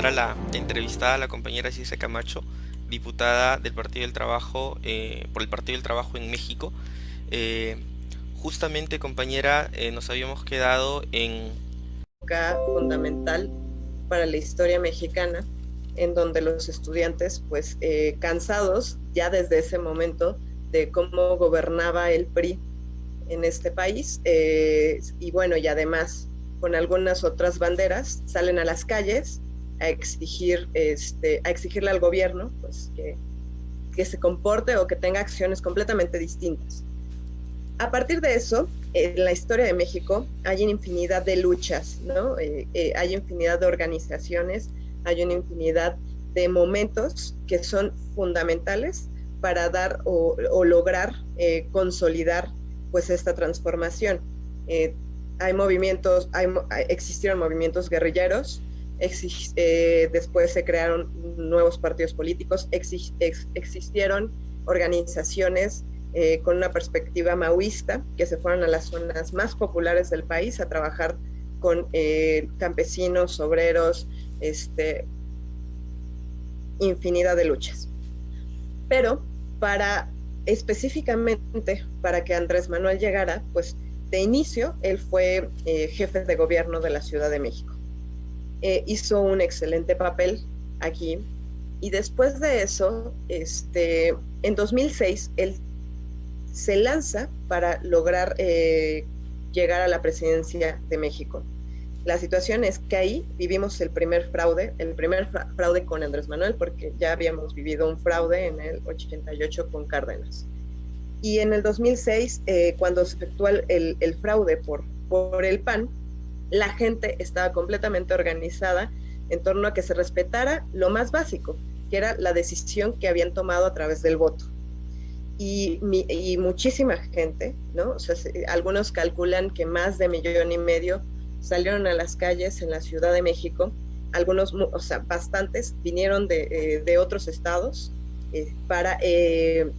presentar a la entrevistada, la compañera Cisa Camacho, diputada del Partido del Trabajo, por el Partido del Trabajo en México. Eh, Justamente, compañera, nos habíamos quedado en... Fundamental para la historia mexicana, en donde los estudiantes, pues cansados ya desde ese momento de cómo gobernaba el PRI en este país, y bueno, y además con algunas otras banderas, salen a las calles a exigir, a exigirle al gobierno, pues que se comporte o que tenga acciones completamente distintas. A partir de eso, en la historia de México hay una infinidad de luchas, ¿no? Hay infinidad de organizaciones, hay una infinidad de momentos que son fundamentales para dar o lograr consolidar pues esta transformación. Hay movimientos, existieron movimientos guerrilleros, después se crearon nuevos partidos políticos, existieron organizaciones con una perspectiva maoísta, que se fueron a las zonas más populares del país a trabajar con campesinos, obreros, infinidad de luchas. Pero específicamente para que Andrés Manuel llegara, pues de inicio él fue jefe de gobierno de la Ciudad de México. Hizo un excelente papel aquí, y después de eso, en 2006, él se lanza para lograr llegar a la presidencia de México. La situación es que ahí vivimos el primer fraude con Andrés Manuel, porque ya habíamos vivido un fraude en el 88 con Cárdenas. Y en el 2006, cuando se efectúa el fraude por el PAN, la gente estaba completamente organizada en torno a que se respetara lo más básico, que era la decisión que habían tomado a través del voto. Y muchísima gente, ¿no? O sea, algunos calculan que más de 1,5 millones salieron a las calles en la Ciudad de México. Algunos, o sea, bastantes vinieron de otros estados para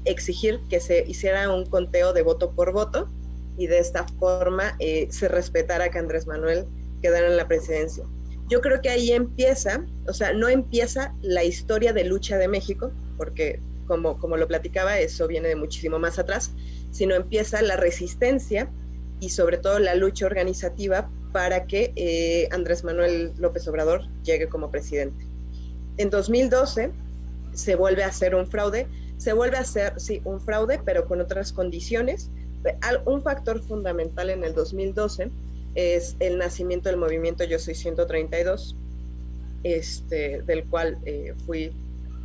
exigir que se hiciera un conteo de voto por voto, y de esta forma se respetara que Andrés Manuel quedara en la presidencia. Yo creo que ahí empieza, o sea, no empieza la historia de lucha de México, porque como lo platicaba, eso viene de muchísimo más atrás, sino empieza la resistencia y sobre todo la lucha organizativa para que Andrés Manuel López Obrador llegue como presidente. En 2012 se vuelve a hacer un fraude, sí, un fraude, pero con otras condiciones. Un factor fundamental en el 2012 es el nacimiento del movimiento Yo Soy 132, del cual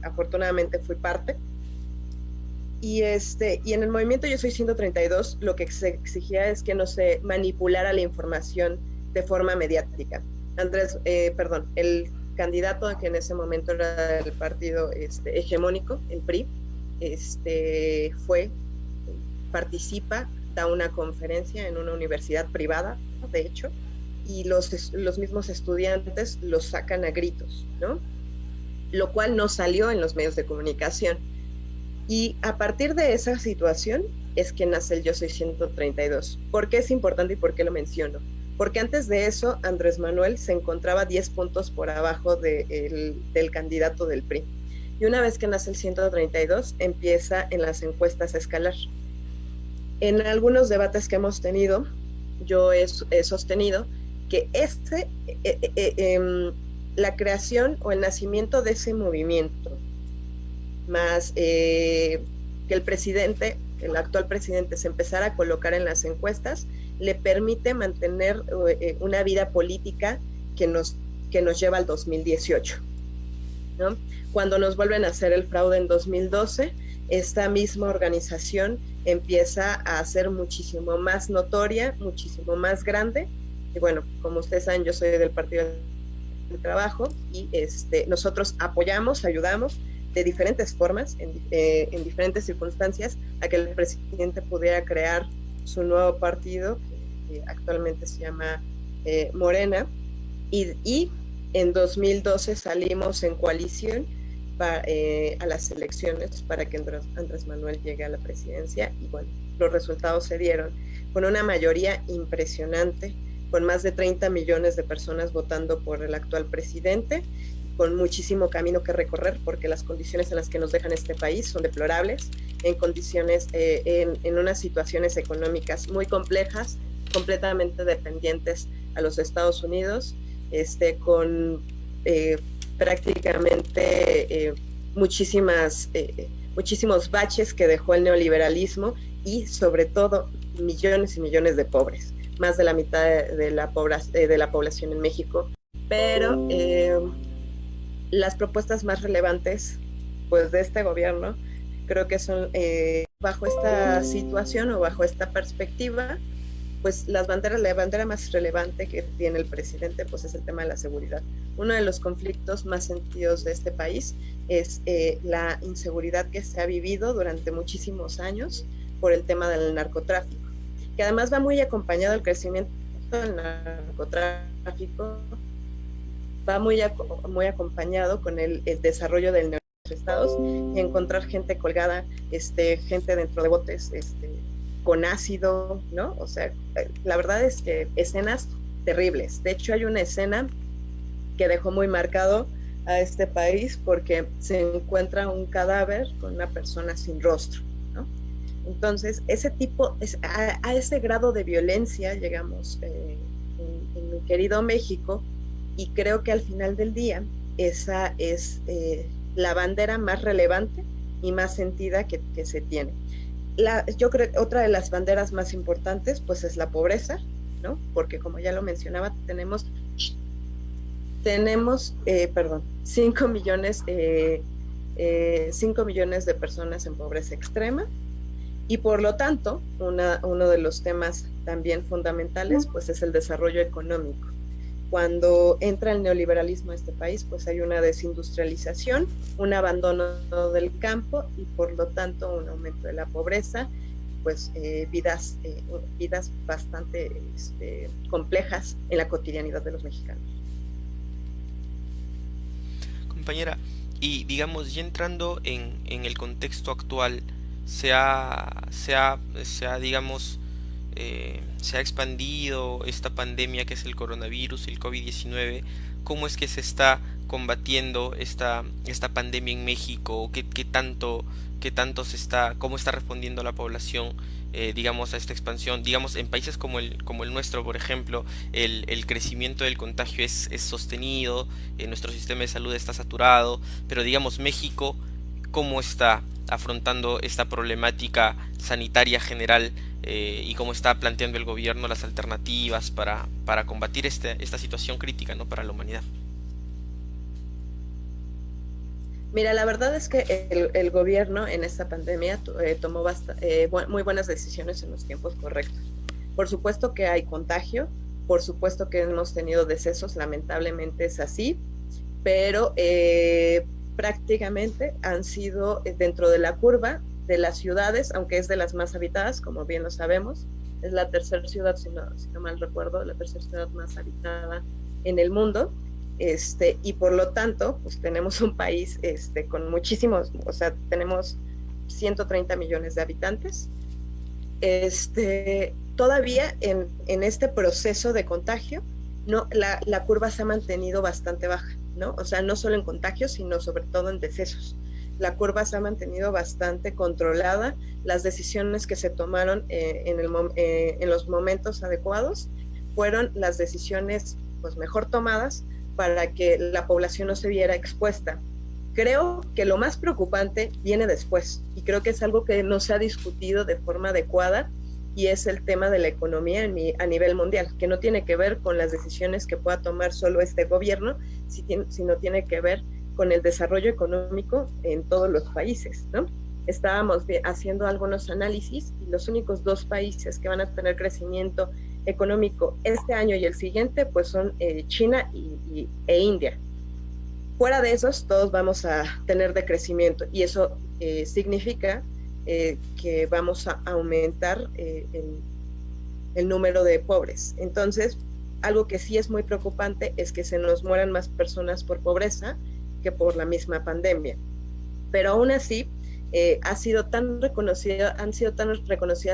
afortunadamente fui parte. Y en el movimiento Yo Soy 132 lo que se exigía es que no se manipulara la información de forma mediática. El candidato que en ese momento era el partido hegemónico, el PRI, participa, da una conferencia en una universidad privada, de hecho, y los mismos estudiantes los sacan a gritos, ¿no? Lo cual no salió en los medios de comunicación. Y a partir de esa situación es que nace el Yo Soy 132. ¿Por qué es importante y por qué lo menciono? Porque antes de eso, Andrés Manuel se encontraba 10 puntos por abajo del candidato del PRI. Y una vez que nace el 132, empieza en las encuestas a escalar. En algunos debates que hemos tenido, yo he sostenido que la creación o el nacimiento de ese movimiento, más que el actual presidente se empezara a colocar en las encuestas, le permite mantener una vida política que nos lleva al 2018, ¿no? Cuando nos vuelven a hacer el fraude en 2012, esta misma organización empieza a ser muchísimo más notoria, muchísimo más grande. Y bueno, como ustedes saben, yo soy del Partido del Trabajo, y nosotros apoyamos, ayudamos de diferentes formas, en diferentes circunstancias, a que el presidente pudiera crear su nuevo partido, que actualmente se llama Morena, y en 2012 salimos en coalición a las elecciones para que Andrés Manuel llegue a la presidencia, y bueno, los resultados se dieron con una mayoría impresionante, con más de 30 millones de personas votando por el actual presidente, con muchísimo camino que recorrer, porque las condiciones en las que nos dejan este país son deplorables, en condiciones, en unas situaciones económicas muy complejas, completamente dependientes a los Estados Unidos, con prácticamente muchísimos baches que dejó el neoliberalismo y sobre todo millones y millones de pobres, más de la mitad de la población en México. Pero las propuestas más relevantes pues, de este gobierno creo que son bajo esta situación o bajo esta perspectiva, pues la bandera más relevante que tiene el presidente pues es el tema de la seguridad. Uno de los conflictos más sentidos de este país es la inseguridad que se ha vivido durante muchísimos años por el tema del narcotráfico, que además va muy acompañado el crecimiento del narcotráfico, va muy acompañado con el desarrollo del negocio de estados y encontrar gente colgada, gente dentro de botes, con ácido, ¿no? O sea, la verdad es que escenas terribles. De hecho, hay una escena que dejó muy marcado a este país porque se encuentra un cadáver con una persona sin rostro, ¿no? Entonces, a ese grado de violencia llegamos en mi querido México, y creo que al final del día esa es la bandera más relevante y más sentida que se tiene. Yo creo que otra de las banderas más importantes pues es la pobreza, ¿no? Porque como ya lo mencionaba, tenemos 5 millones, 5 millones de personas en pobreza extrema, y por lo tanto uno de los temas también fundamentales pues es el desarrollo económico. Cuando entra el neoliberalismo a este país, pues hay una desindustrialización, un abandono del campo y por lo tanto un aumento de la pobreza, pues vidas bastante complejas en la cotidianidad de los mexicanos. Compañera, y digamos, ya entrando en el contexto actual, digamos, se ha expandido esta pandemia que es el coronavirus, el COVID-19. ¿Cómo es que se está combatiendo esta pandemia en México? ¿Qué tanto cómo está respondiendo la población, digamos, a esta expansión? Digamos, en países como el nuestro, por ejemplo, el crecimiento del contagio es sostenido, nuestro sistema de salud está saturado, pero digamos, México, ¿cómo está afrontando esta problemática sanitaria general, y cómo está planteando el gobierno las alternativas para combatir esta situación crítica, ¿no?, para la humanidad? Mira, la verdad es que el gobierno en esta pandemia tomó muy buenas decisiones en los tiempos correctos. Por supuesto que hay contagio, por supuesto que hemos tenido decesos, lamentablemente es así, pero prácticamente han sido dentro de la curva de las ciudades, aunque es de las más habitadas, como bien lo sabemos, es la tercera ciudad, si no mal recuerdo, la tercera ciudad más habitada en el mundo, y por lo tanto, pues tenemos un país con muchísimos, o sea, tenemos 130 millones de habitantes. Todavía en este proceso de contagio, no, la curva se ha mantenido bastante baja, ¿no? O sea, no solo en contagios, sino sobre todo en decesos. La curva se ha mantenido bastante controlada, las decisiones que se tomaron en los momentos adecuados fueron las decisiones pues mejor tomadas para que la población no se viera expuesta. Creo que lo más preocupante viene después, y creo que es algo que no se ha discutido de forma adecuada, y es el tema de la economía a nivel mundial, que no tiene que ver con las decisiones que pueda tomar solo este gobierno, sino tiene que ver con el desarrollo económico en todos los países, ¿no? Estábamos haciendo algunos análisis y los únicos 2 países que van a tener crecimiento económico este año y el siguiente pues son China e India. Fuera de esos, todos vamos a tener decrecimiento, y eso significa que vamos a aumentar el número de pobres. Entonces, algo que sí es muy preocupante es que se nos mueran más personas por pobreza que por la misma pandemia. Pero aún así, han sido tan reconocidas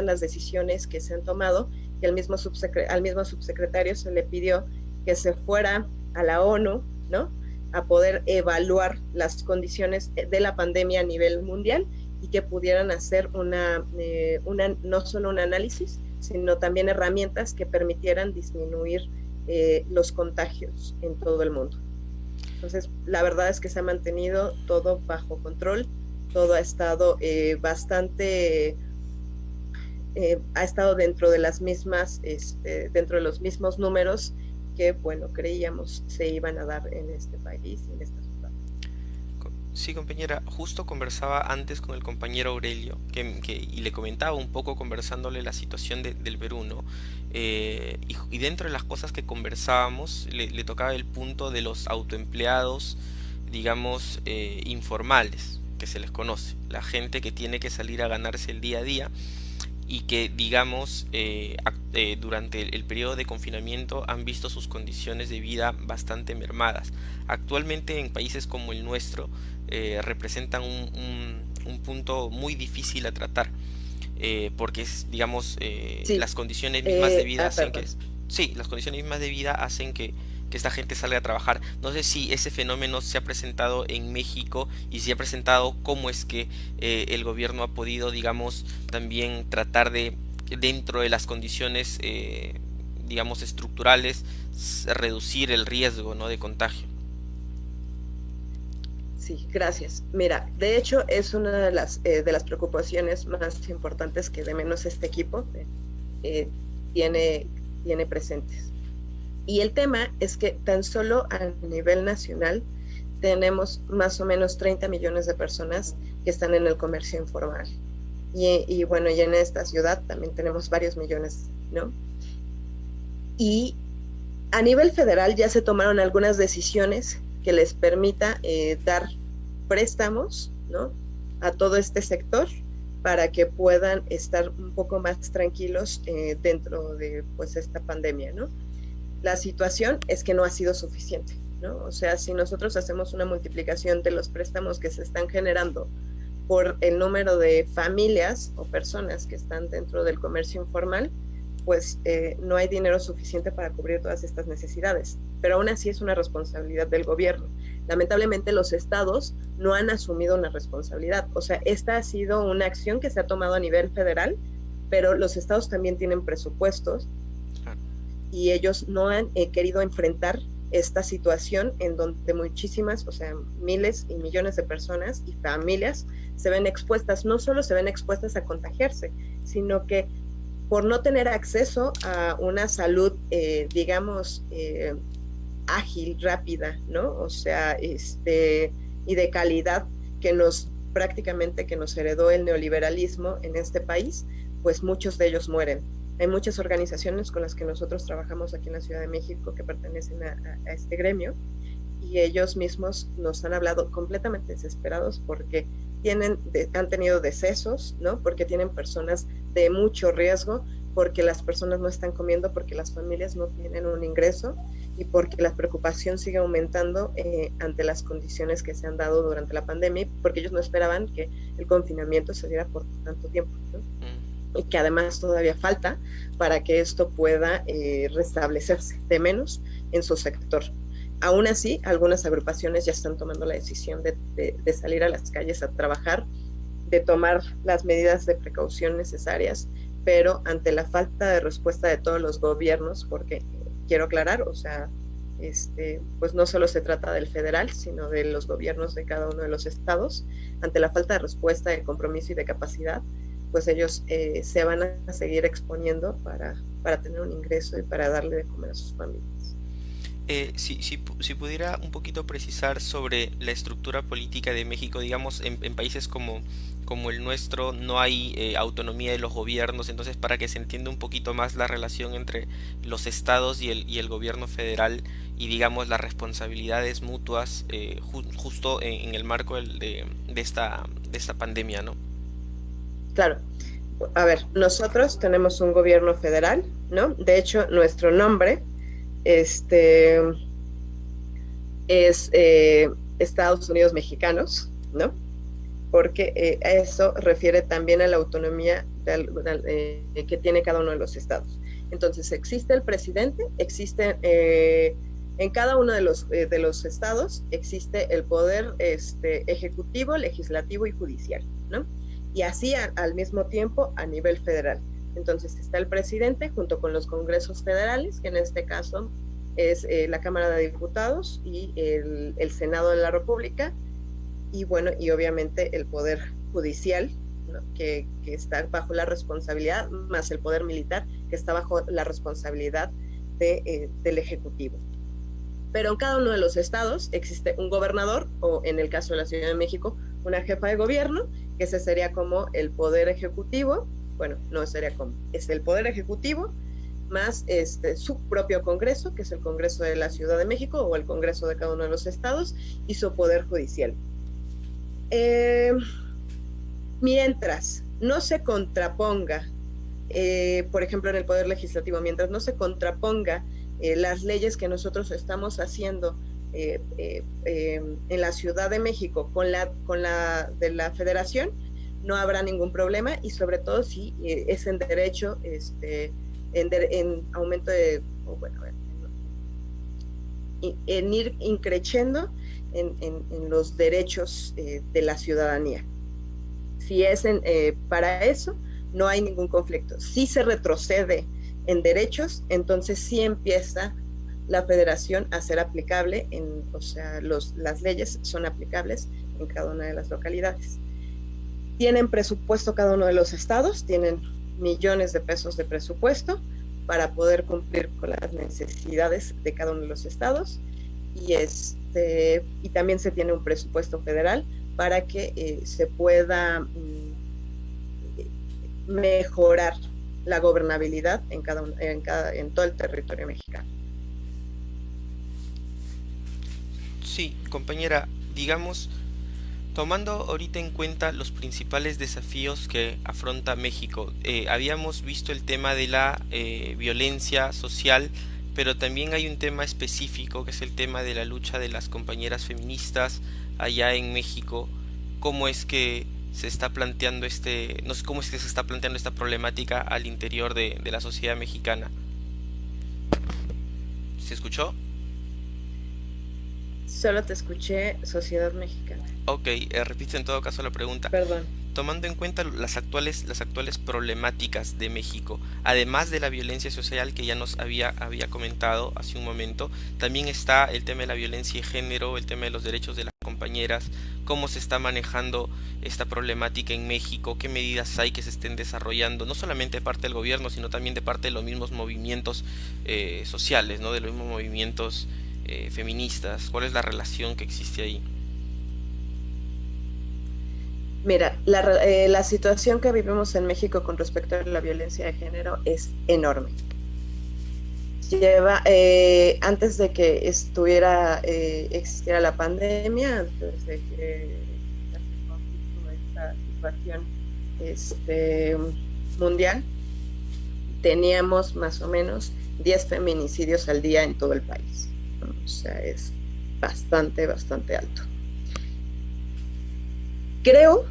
las decisiones que se han tomado, que al mismo subsecretario se le pidió que se fuera a la ONU, ¿no? a poder evaluar las condiciones de la pandemia a nivel mundial y que pudieran hacer no solo un análisis, sino también herramientas que permitieran disminuir los contagios en todo el mundo. Entonces, la verdad es que se ha mantenido todo bajo control, todo ha estado ha estado dentro de las mismas, dentro de los mismos números que, bueno, creíamos se iban a dar en este país, en esta ciudad. Sí, compañera, justo conversaba antes con el compañero Aurelio y le comentaba un poco conversándole la situación del Perú, ¿no? Y dentro de las cosas que conversábamos le tocaba el punto de los autoempleados, digamos, informales, que se les conoce, la gente que tiene que salir a ganarse el día a día y que, digamos, durante el periodo de confinamiento han visto sus condiciones de vida bastante mermadas. Actualmente en países como el nuestro representan un punto muy difícil a tratar, porque digamos, sí. las condiciones mismas de vida hacen Perdón. sí, las condiciones mismas de vida hacen que esta gente salga a trabajar. No sé si ese fenómeno se ha presentado en México y si ha presentado, cómo es que el gobierno ha podido, digamos, también tratar de, dentro de las condiciones, digamos, estructurales, reducir el riesgo, ¿no?, de contagio. Sí, gracias. Mira, de hecho es una de las preocupaciones más importantes que de menos este equipo eh, tiene, tiene presentes. Y el tema es que tan solo a nivel nacional tenemos más o menos 30 millones de personas que están en el comercio informal. Y bueno, y en esta ciudad también tenemos varios millones, ¿no? Y a nivel federal ya se tomaron algunas decisiones que les permita dar préstamos, ¿no?, a todo este sector para que puedan estar un poco más tranquilos dentro de, pues, esta pandemia, ¿no? La situación es que no ha sido suficiente, ¿no? O sea, si nosotros hacemos una multiplicación de los préstamos que se están generando por el número de familias o personas que están dentro del comercio informal, pues no hay dinero suficiente para cubrir todas estas necesidades. Pero aún así es una responsabilidad del gobierno. Lamentablemente los estados no han asumido una responsabilidad. O sea, esta ha sido una acción que se ha tomado a nivel federal, pero los estados también tienen presupuestos y ellos no han querido enfrentar esta situación en donde muchísimas, o sea, miles y millones de personas y familias se ven expuestas, no solo se ven expuestas a contagiarse, sino que por no tener acceso a una salud, digamos, ágil, rápida, ¿no? O sea, y de calidad prácticamente que nos heredó el neoliberalismo en este país, pues muchos de ellos mueren. Hay muchas organizaciones con las que nosotros trabajamos aquí en la Ciudad de México que pertenecen a este gremio y ellos mismos nos han hablado completamente desesperados porque han tenido decesos, ¿no? Porque tienen personas de mucho riesgo, porque las personas no están comiendo, porque las familias no tienen un ingreso y porque la preocupación sigue aumentando ante las condiciones que se han dado durante la pandemia, porque ellos no esperaban que el confinamiento se diera por tanto tiempo, ¿no? Y que además todavía falta para que esto pueda restablecerse, de menos en su sector. Aún así, algunas agrupaciones ya están tomando la decisión de salir a las calles a trabajar, de tomar las medidas de precaución necesarias, pero ante la falta de respuesta de todos los gobiernos, porque quiero aclarar, o sea, pues no solo se trata del federal, sino de los gobiernos de cada uno de los estados, ante la falta de respuesta, de compromiso y de capacidad, pues ellos se van a seguir exponiendo para tener un ingreso y para darle de comer a sus familias. Si pudiera un poquito precisar sobre la estructura política de México, digamos, en países como el nuestro no hay autonomía de los gobiernos, entonces para que se entienda un poquito más la relación entre los estados y el gobierno federal y, digamos, las responsabilidades mutuas, justo en el marco de esta pandemia, ¿no? Claro, a ver, nosotros tenemos un gobierno federal, ¿no? De hecho, nuestro nombre este, es Estados Unidos Mexicanos, ¿no? Porque eso refiere también a la autonomía que tiene cada uno de los estados. Entonces, existe el presidente, existen En cada uno de los estados existe el poder ejecutivo, legislativo y judicial, ¿no? Y así al mismo tiempo a nivel federal. Entonces está el presidente junto con los congresos federales, que en este caso es la Cámara de Diputados y el Senado de la República, y bueno, y obviamente el poder judicial, ¿no? que está bajo la responsabilidad, más el poder militar, que está bajo la responsabilidad del Ejecutivo. Pero en cada uno de los estados existe un gobernador, o en el caso de la Ciudad de México, una jefa de gobierno, que ese sería como el poder ejecutivo, bueno, no sería como, es el poder ejecutivo, más su propio Congreso, que es el Congreso de la Ciudad de México, o el Congreso de cada uno de los estados, y su poder judicial. Mientras no se contraponga, por ejemplo, en el poder legislativo, mientras no se contraponga las leyes que nosotros estamos haciendo en la Ciudad de México con la de la Federación, no habrá ningún problema, y sobre todo si es en derecho, en aumento de, bueno, en ir increciendo en los derechos de la ciudadanía. Si es para eso, no hay ningún conflicto. Si se retrocede en derechos, entonces sí empieza la federación a ser aplicable, o sea, las leyes son aplicables en cada una de las localidades. Tienen presupuesto cada uno de los estados, tienen millones de pesos de presupuesto para poder cumplir con las necesidades de cada uno de los estados, y también se tiene un presupuesto federal para que se pueda mejorar la gobernabilidad en todo el territorio mexicano. Sí, compañera, digamos, tomando ahorita en cuenta los principales desafíos que afronta México, habíamos visto el tema de la violencia social, pero también hay un tema específico que es el tema de la lucha de las compañeras feministas allá en México. ¿Cómo es que se está planteando no sé cómo es que se está planteando esta problemática al interior de la sociedad mexicana? ¿Se escuchó? Solo te escuché sociedad mexicana. Ok, repito en todo caso la pregunta. Perdón. Tomando en cuenta las actuales problemáticas de México, además de la violencia social que ya nos había comentado hace un momento, también está el tema de la violencia de género, el tema de los derechos de las compañeras, cómo se está manejando esta problemática en México, qué medidas hay que se estén desarrollando, no solamente de parte del gobierno, sino también de parte de los mismos movimientos sociales, ¿no? De los mismos movimientos feministas, cuál es la relación que existe ahí. Mira, la situación que vivimos en México con respecto a la violencia de género es enorme. Antes de que existiera la pandemia, antes de que esta situación mundial, teníamos más o menos 10 feminicidios al día en todo el país. O sea, es bastante alto. Creo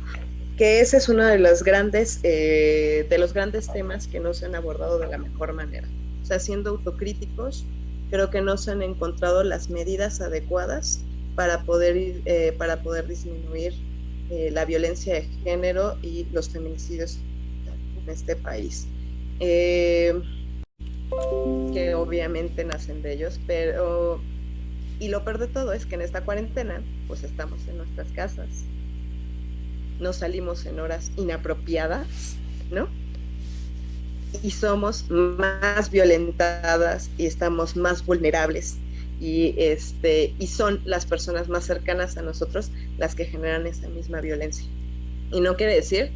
que ese es uno de los grandes temas que no se han abordado de la mejor manera. O sea, siendo autocríticos, creo que no se han encontrado las medidas adecuadas para poder disminuir la violencia de género y los feminicidios en este país. Que obviamente nacen de ellos, y lo peor de todo es que en esta cuarentena, pues estamos en nuestras casas, no salimos en horas inapropiadas, ¿no? Y somos más violentadas y estamos más vulnerables, y son las personas más cercanas a nosotros las que generan esa misma violencia. Y no quiere decir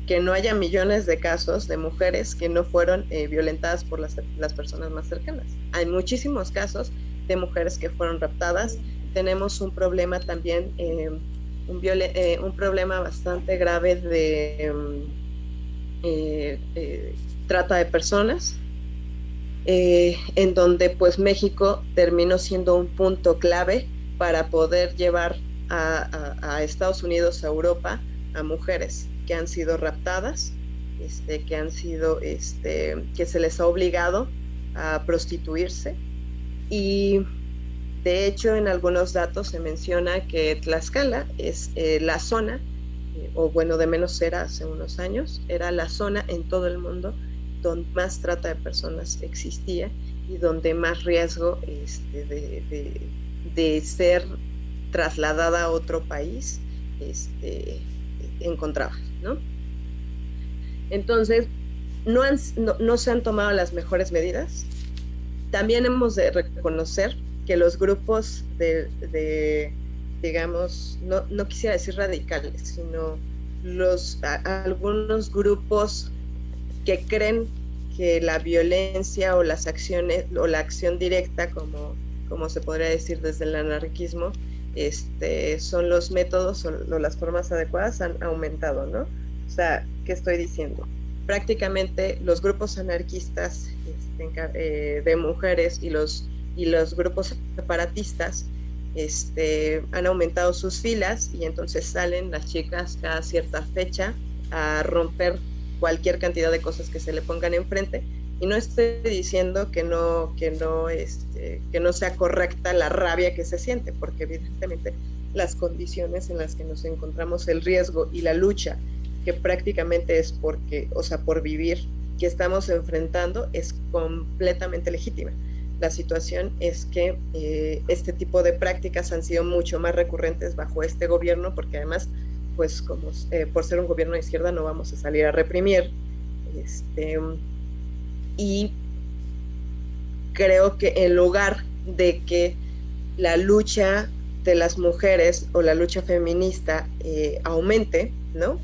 que no haya millones de casos de mujeres que no fueron violentadas por las personas más cercanas. Hay muchísimos casos de mujeres que fueron raptadas. Tenemos un problema también, un problema bastante grave de trata de personas, en donde pues México terminó siendo un punto clave para poder llevar a Estados Unidos, a Europa, a mujeres que han sido raptadas, que han sido, que se les ha obligado a prostituirse, y De hecho, en algunos datos se menciona que Tlaxcala es la zona, o bueno, de menos era hace unos años, era la zona en todo el mundo donde más trata de personas existía y donde más riesgo de ser trasladada a otro país encontraba, ¿no? Entonces, no se han tomado las mejores medidas. También hemos de reconocer que los grupos digamos, no quisiera decir radicales, sino algunos grupos que creen que la violencia o las acciones o la acción directa, como se podría decir desde el anarquismo, son los métodos o las formas adecuadas, han aumentado, ¿no? O sea, ¿qué estoy diciendo? Prácticamente los grupos anarquistas de mujeres y los grupos separatistas han aumentado sus filas, y entonces salen las chicas cada cierta fecha a romper cualquier cantidad de cosas que se le pongan enfrente. Y no estoy diciendo que no sea correcta la rabia que se siente, porque evidentemente las condiciones en las que nos encontramos, el riesgo y la lucha, que prácticamente es por vivir, que estamos enfrentando, es completamente legítima. La situación es que este tipo de prácticas han sido mucho más recurrentes bajo este gobierno, porque además, pues por ser un gobierno de izquierda no vamos a salir a reprimir, y creo que en lugar de que la lucha de las mujeres o la lucha feminista aumente, ¿no?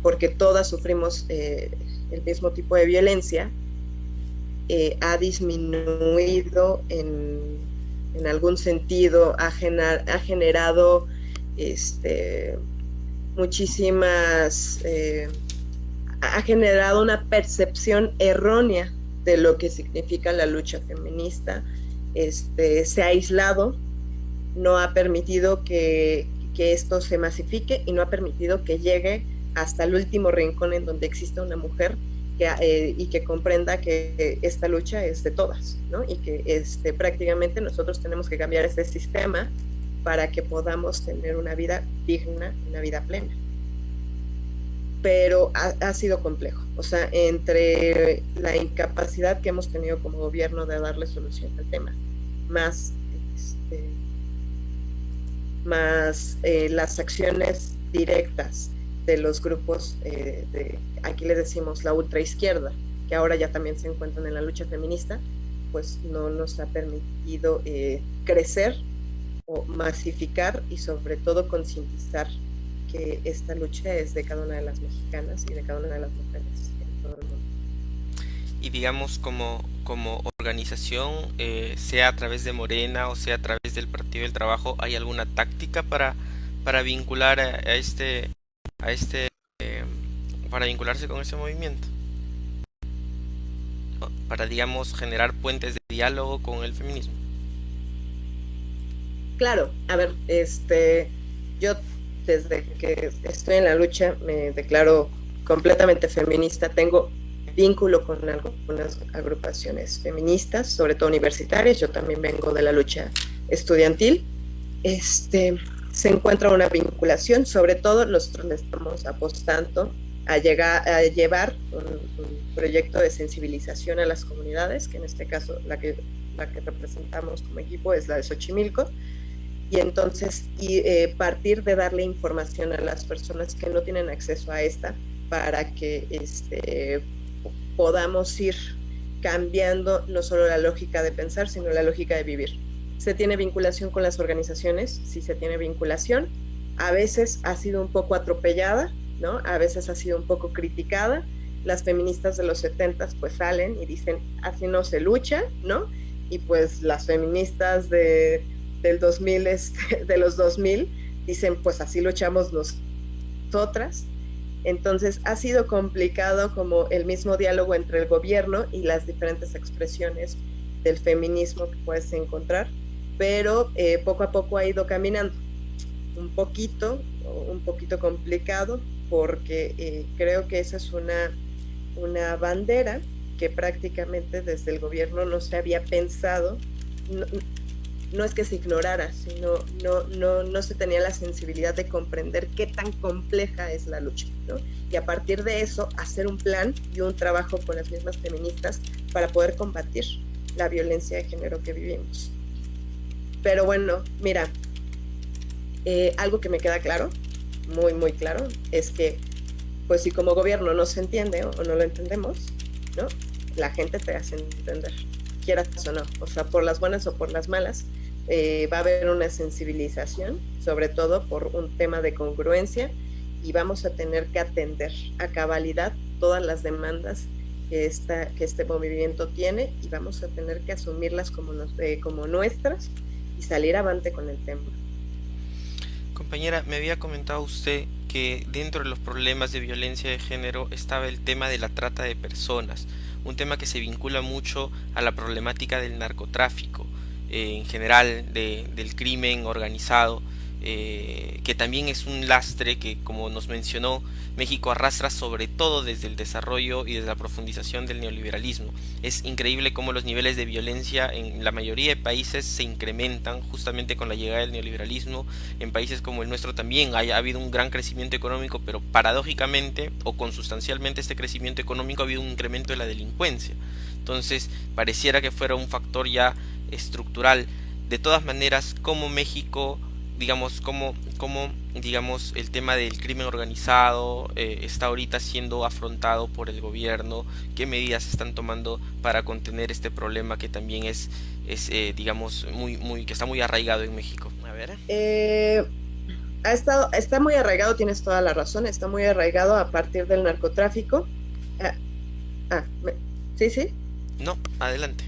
Porque todas sufrimos el mismo tipo de violencia, ha disminuido en algún sentido, ha generado muchísimas, ha generado una percepción errónea de lo que significa la lucha feminista. Se ha aislado, no ha permitido que esto se masifique, y no ha permitido que llegue hasta el último rincón en donde exista una mujer y que comprenda que esta lucha es de todas, ¿no? Y que prácticamente nosotros tenemos que cambiar este sistema para que podamos tener una vida digna, una vida plena. Pero ha sido complejo, o sea, entre la incapacidad que hemos tenido como gobierno de darle solución al tema, más las acciones directas de los grupos aquí les decimos la ultraizquierda, que ahora ya también se encuentran en la lucha feminista, pues no nos ha permitido crecer o masificar y sobre todo concientizar que esta lucha es de cada una de las mexicanas y de cada una de las mujeres en todo el mundo. Y digamos, como organización, sea a través de Morena o sea a través del Partido del Trabajo, ¿hay alguna táctica para vincular para vincularse con ese movimiento? Para, digamos, generar puentes de diálogo con el feminismo. Claro, a ver, yo desde que estoy en la lucha me declaro completamente feminista. Tengo vínculo con algunas agrupaciones feministas, sobre todo universitarias. Yo también vengo de la lucha estudiantil. Se encuentra una vinculación, sobre todo nosotros le estamos apostando a llevar un proyecto de sensibilización a las comunidades, que en este caso la que representamos como equipo es la de Xochimilco, y entonces partir de darle información a las personas que no tienen acceso a esta, para que podamos ir cambiando no solo la lógica de pensar, sino la lógica de vivir. ¿Se tiene vinculación con las organizaciones? Sí, se tiene vinculación. A veces ha sido un poco atropellada, ¿no? A veces ha sido un poco criticada. Las feministas de los 70s pues salen y dicen, así no se lucha, ¿no? Y pues las feministas del 2000, de los 2000 dicen, pues así luchamos nosotras. Entonces ha sido complicado como el mismo diálogo entre el gobierno y las diferentes expresiones del feminismo que puedes encontrar, pero poco a poco ha ido caminando. Un poquito complicado, porque creo que esa es una bandera que prácticamente desde el gobierno no se había pensado, no es que se ignorara, sino no se tenía la sensibilidad de comprender qué tan compleja es la lucha, ¿no? Y a partir de eso, hacer un plan y un trabajo con las mismas feministas para poder combatir la violencia de género que vivimos. Pero bueno, mira, algo que me queda claro, muy, muy claro, es que, pues si como gobierno no se entiende o no lo entendemos, ¿no? La gente te hace entender, quieras o no, o sea, por las buenas o por las malas, va a haber una sensibilización, sobre todo por un tema de congruencia, y vamos a tener que atender a cabalidad todas las demandas que este movimiento tiene, y vamos a tener que asumirlas como nuestras y salir avante con el tema. Compañera, me había comentado usted que dentro de los problemas de violencia de género estaba el tema de la trata de personas, un tema que se vincula mucho a la problemática del narcotráfico, en general del crimen organizado, que también es un lastre que, como nos mencionó, México arrastra sobre todo desde el desarrollo y desde la profundización del neoliberalismo. Es increíble cómo los niveles de violencia en la mayoría de países se incrementan justamente con la llegada del neoliberalismo. En países como el nuestro también ha habido un gran crecimiento económico, pero paradójicamente o consustancialmente este crecimiento económico ha habido un incremento de la delincuencia. Entonces pareciera que fuera un factor ya estructural. De todas maneras, como México, digamos, como digamos, el tema del crimen organizado está ahorita siendo afrontado por el gobierno, qué medidas se están tomando para contener este problema que también digamos, que está muy arraigado en México. A ver. Está muy arraigado, tienes toda la razón, está muy arraigado a partir del narcotráfico. Sí, sí. No, adelante.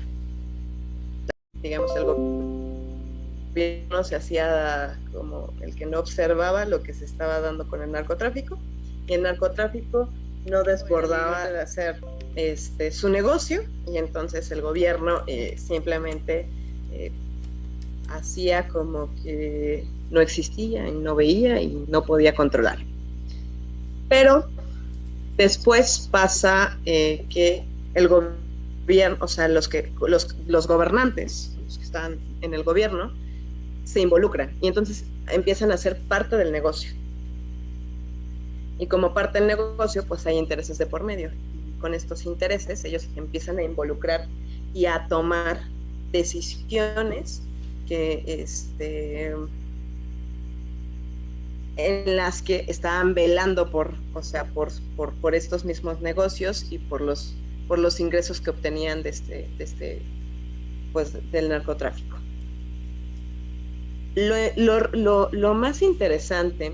Digamos, el gobierno se hacía como el que no observaba lo que se estaba dando con el narcotráfico, y el narcotráfico no desbordaba de hacer su negocio, y entonces el gobierno simplemente hacía como que no existía y no veía y no podía controlar. Pero después pasa que el gobierno, o sea, los gobernantes, los que están en el gobierno, se involucran y entonces empiezan a ser parte del negocio. Y como parte del negocio, pues hay intereses de por medio. Y con estos intereses, ellos empiezan a involucrar y a tomar decisiones que en las que estaban velando por estos mismos negocios y por los ingresos que obtenían pues, del narcotráfico. Lo más interesante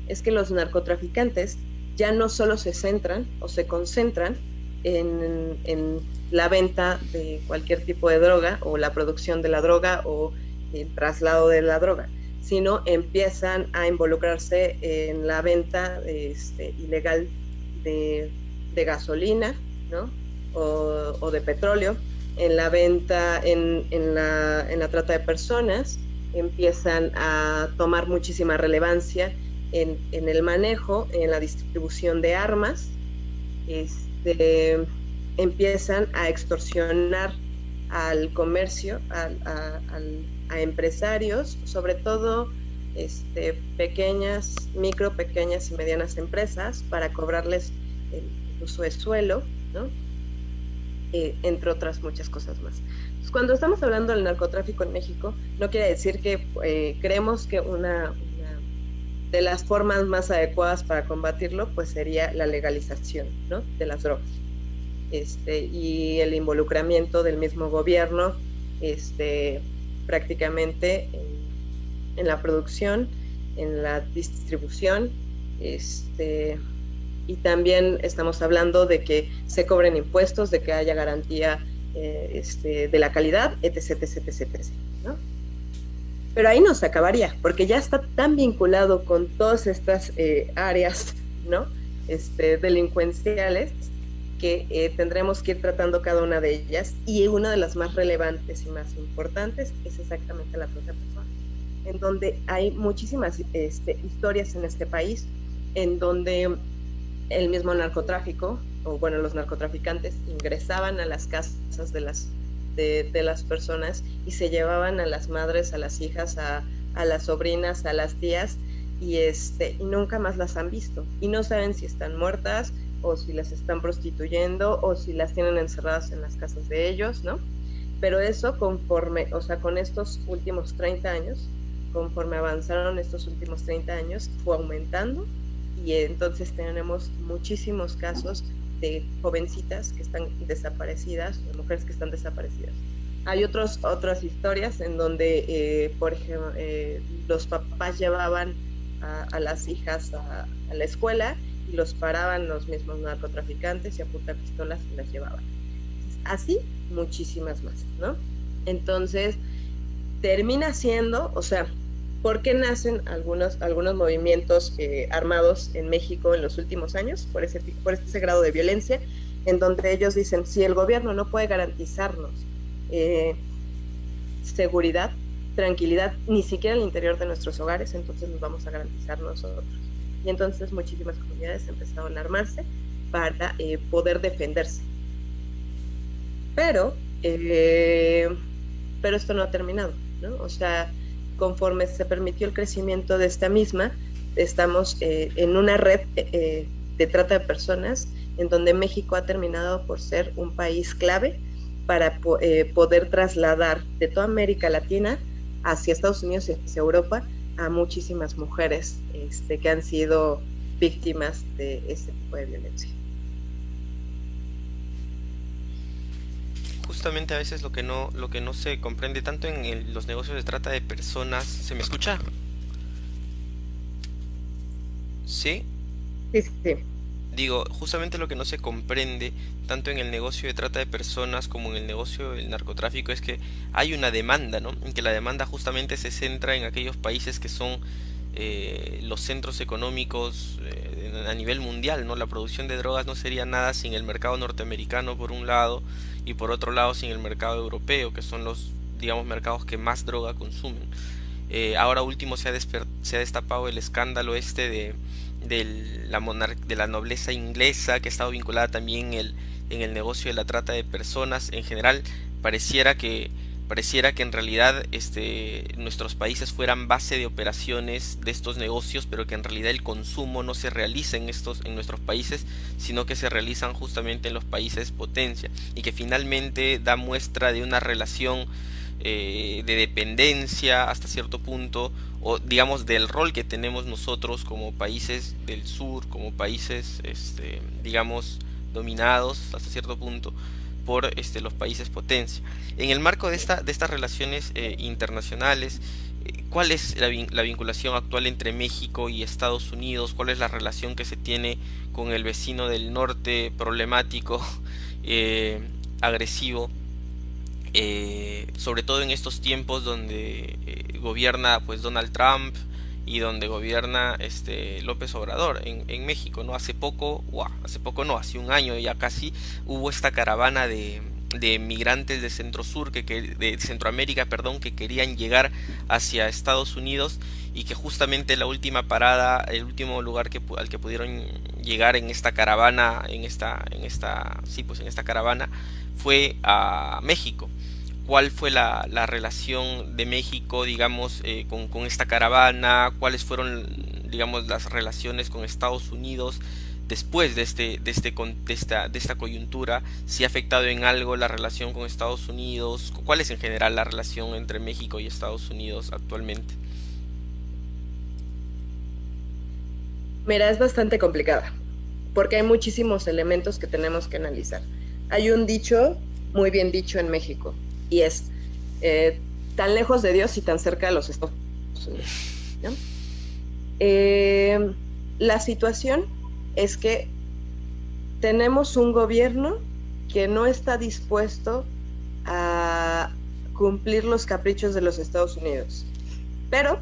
es que los narcotraficantes ya no solo se centran o se concentran en la venta de cualquier tipo de droga o la producción de la droga o el traslado de la droga, sino empiezan a involucrarse en la venta ilegal de gasolina, ¿no? o de petróleo, en la venta, en la trata de personas, empiezan a tomar muchísima relevancia en el manejo, en la distribución de armas, empiezan a extorsionar al comercio, a empresarios, sobre todo pequeñas y medianas empresas, para cobrarles el uso de suelo, ¿no? Entre otras muchas cosas más. Entonces, cuando estamos hablando del narcotráfico en México, no quiere decir que creemos que una de las formas más adecuadas para combatirlo pues sería la legalización, ¿no? de las drogas, y el involucramiento del mismo gobierno prácticamente en la producción, en la distribución, y también estamos hablando de que se cobren impuestos, de que haya garantía de la calidad, etc, etc, etc, etc, ¿no? Pero ahí no se acabaría, porque ya está tan vinculado con todas estas áreas, ¿no? Delincuenciales, que tendremos que ir tratando cada una de ellas, y una de las más relevantes y más importantes es exactamente la trata de personas, en donde hay muchísimas historias en este país, en donde el mismo narcotráfico, o bueno, los narcotraficantes ingresaban a las casas de las de las personas y se llevaban a las madres, a las hijas, a las sobrinas, a las tías y nunca más las han visto y no saben si están muertas o si las están prostituyendo o si las tienen encerradas en las casas de ellos, ¿no? Pero eso conforme, o sea, con estos últimos 30 años, conforme avanzaron estos últimos 30 años, fue aumentando y entonces tenemos muchísimos casos de jovencitas que están desaparecidas, de mujeres que están desaparecidas. Hay otras historias en donde, por ejemplo, los papás llevaban a las hijas a la escuela y los paraban los mismos narcotraficantes y a punta pistolas y las llevaban. Así, muchísimas más, ¿no? Entonces, termina siendo, o sea, ¿por qué nacen algunos movimientos armados en México en los últimos años? Por ese grado de violencia, en donde ellos dicen, si el gobierno no puede garantizarnos seguridad, tranquilidad, ni siquiera al interior de nuestros hogares, entonces nos vamos a garantizar nosotros. Y entonces muchísimas comunidades empezaron a armarse para poder defenderse. Pero esto no ha terminado, ¿no? O sea, conforme se permitió el crecimiento de esta misma, estamos en una red de trata de personas en donde México ha terminado por ser un país clave para poder trasladar de toda América Latina hacia Estados Unidos y hacia Europa a muchísimas mujeres que han sido víctimas de este tipo de violencia. Justamente a veces lo que no se comprende tanto en los negocios de trata de personas. ¿Se me escucha? ¿Sí? Sí, sí. Digo, justamente lo que no se comprende tanto en el negocio de trata de personas como en el negocio del narcotráfico es que hay una demanda, ¿no? En que la demanda justamente se centra en aquellos países que son los centros económicos a nivel mundial, ¿no? La producción de drogas no sería nada sin el mercado norteamericano por un lado y por otro lado sin el mercado europeo, que son los, digamos, mercados que más droga consumen. Ahora último se ha destapado el escándalo de la nobleza inglesa, que ha estado vinculada también en el negocio de la trata de personas. En general, pareciera que en realidad nuestros países fueran base de operaciones de estos negocios, pero que en realidad el consumo no se realiza en nuestros países, sino que se realizan justamente en los países potencia, y que finalmente da muestra de una relación de dependencia hasta cierto punto, o digamos del rol que tenemos nosotros como países del sur, como países digamos dominados hasta cierto punto por los países potencia. En el marco de estas relaciones internacionales, ¿cuál es la vinculación actual entre México y Estados Unidos? ¿Cuál es la relación que se tiene con el vecino del norte problemático, agresivo? Sobre todo en estos tiempos donde gobierna pues Donald Trump y donde gobierna López Obrador en México, ¿no? Hace un año ya casi hubo esta caravana de migrantes de de Centroamérica, perdón, que querían llegar hacia Estados Unidos, y que justamente la última parada, el último lugar al que pudieron llegar en esta caravana, en esta caravana, fue a México. ¿Cuál fue la relación de México, digamos, con esta caravana? ¿Cuáles fueron, digamos, las relaciones con Estados Unidos después de esta coyuntura? ¿Si ha afectado en algo la relación con Estados Unidos? ¿Cuál es en general la relación entre México y Estados Unidos actualmente? Mira, es bastante complicada, porque hay muchísimos elementos que tenemos que analizar. Hay un dicho, muy bien dicho en México, y es tan lejos de Dios y tan cerca de los Estados Unidos, ¿no? La situación es que tenemos un gobierno que no está dispuesto a cumplir los caprichos de los Estados Unidos, pero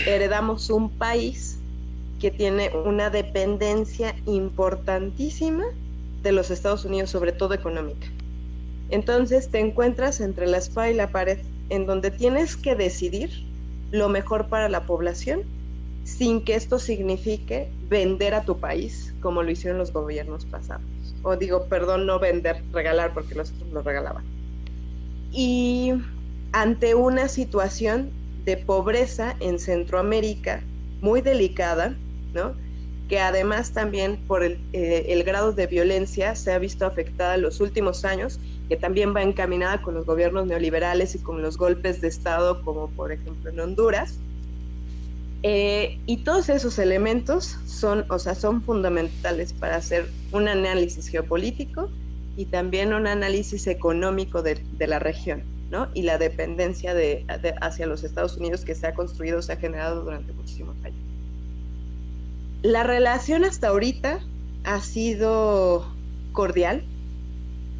heredamos un país que tiene una dependencia importantísima de los Estados Unidos, sobre todo económica. Entonces te encuentras entre la espada y la pared, en donde tienes que decidir lo mejor para la población, sin que esto signifique vender a tu país, como lo hicieron los gobiernos pasados. O digo, perdón, no vender, regalar, porque los otros lo regalaban. y ante una situación de pobreza en Centroamérica muy delicada, ¿no? Que además también por el grado de violencia se ha visto afectada en los últimos años, que también va encaminada con los gobiernos neoliberales y con los golpes de Estado, como por ejemplo en Honduras. Y todos esos elementos son fundamentales para hacer un análisis geopolítico y también un análisis económico de la región, ¿no? Y la dependencia hacia los Estados Unidos que se ha construido, se ha generado durante muchísimos años. La relación hasta ahorita ha sido cordial.